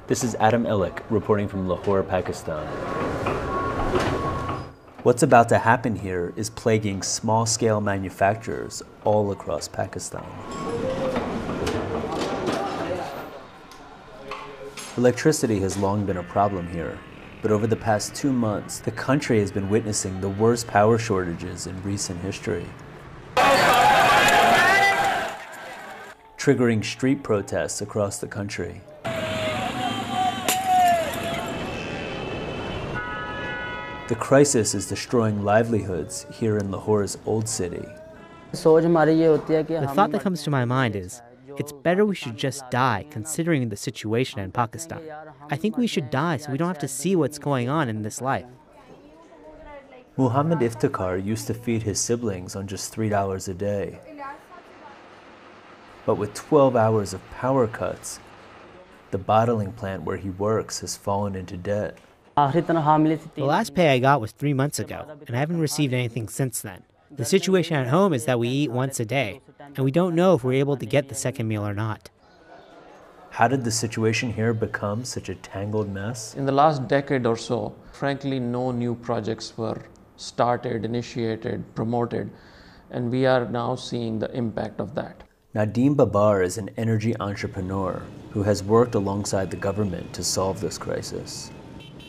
This is Adam Illick reporting from Lahore, Pakistan. What's about to happen here is plaguing small-scale manufacturers all across Pakistan. Electricity has long been a problem here, but over the past 2 months, the country has been witnessing the worst power shortages in recent history, triggering street protests across the country. The crisis is destroying livelihoods here in Lahore's old city. The thought that comes to my mind is, it's better we should just die, considering the situation in Pakistan. I think we should die so we don't have to see what's going on in this life. Muhammad Iftikhar used to feed his siblings on just $3 a day. But with 12 hours of power cuts, the bottling plant where he works has fallen into debt. The last pay I got was 3 months ago, and I haven't received anything since then. The situation at home is that we eat once a day, and we don't know if we're able to get the second meal or not. How did the situation here become such a tangled mess? In the last decade or so, frankly, no new projects were started, initiated, promoted, and we are now seeing the impact of that. Nadeem Babar is an energy entrepreneur who has worked alongside the government to solve this crisis.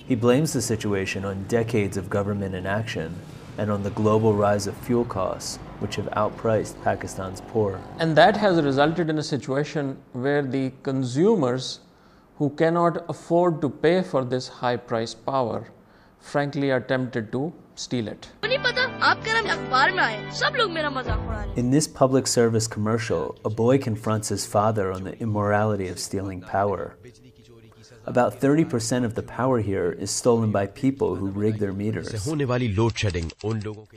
He blames the situation on decades of government inaction and on the global rise of fuel costs, which have outpriced Pakistan's poor. And that has resulted in a situation where the consumers who cannot afford to pay for this high-priced power, frankly, are tempted to steal it. In this public service commercial, a boy confronts his father on the immorality of stealing power. About 30% of the power here is stolen by people who rig their meters.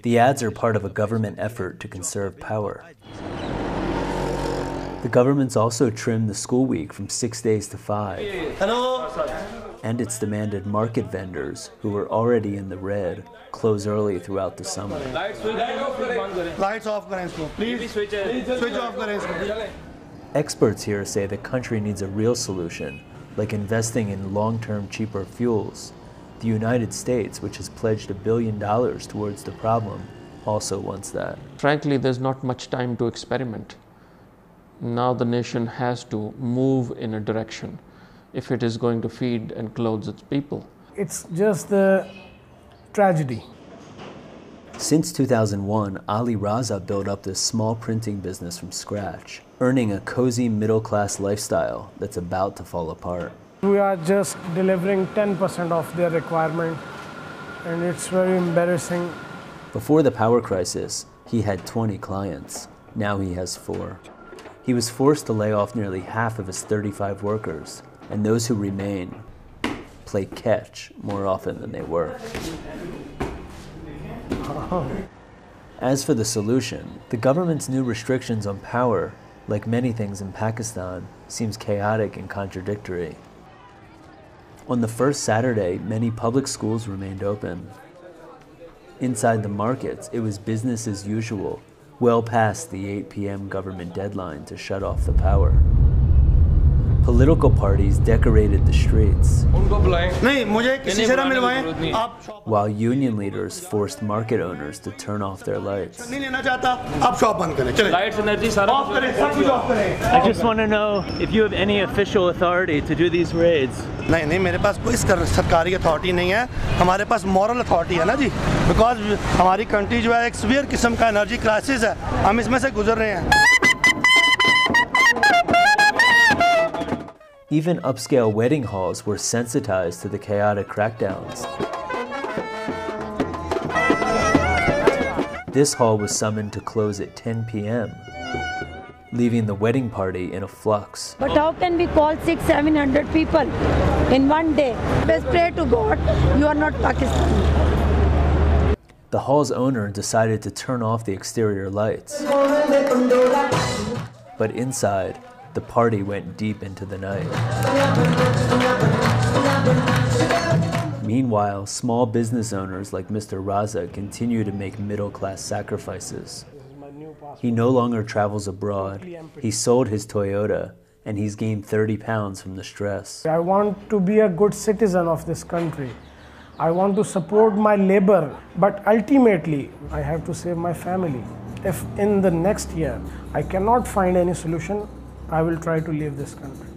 The ads are part of a government effort to conserve power. The government's also trimmed the school week from 6 days to 5. And it's demanded market vendors, who were already in the red, close early throughout the summer. Lights off, please. Switch off. Experts here say the country needs a real solution, like investing in long-term cheaper fuels. The United States, which has pledged $1 billion towards the problem, also wants that. Frankly, there's not much time to experiment. Now the nation has to move in a direction if it is going to feed and clothe its people. It's just the tragedy. Since 2001, Ali Raza built up this small printing business from scratch, earning a cozy middle-class lifestyle that's about to fall apart. We are just delivering 10% of their requirement, and it's very embarrassing. Before the power crisis, he had 20 clients. Now he has 4. He was forced to lay off nearly half of his 35 workers, and those who remain play catch more often than they work. As for the solution, the government's new restrictions on power, like many things in Pakistan, seems chaotic and contradictory. On the first Saturday, many public schools remained open. Inside the markets, it was business as usual, well past the 8 p.m. government deadline to shut off the power. Political parties decorated the streets, while union leaders forced market owners to turn off their lights. I just want to know if you have any official authority to do these raids. नहीं मेरे पास कोई सरकारी authority नहीं है, हमारे पास moral authority है ना जी, because हमारी कंट्री जो है एक सीवियर किस्म का एनर्जी क्राइसिस है, हम इसमें से गुजर रहे हैं. Even upscale wedding halls were sensitized to the chaotic crackdowns. This hall was summoned to close at 10 p.m., leaving the wedding party in a flux. But how can we call 600-700 people in one day? Let's pray to God, you are not Pakistani. The hall's owner decided to turn off the exterior lights. But inside, the party went deep into the night. Meanwhile, small business owners like Mr. Raza continue to make middle-class sacrifices. He no longer travels abroad. He sold his Toyota and he's gained 30 pounds from the stress. I want to be a good citizen of this country. I want to support my labor, but ultimately I have to save my family. If in the next year I cannot find any solution, I will try to leave this country.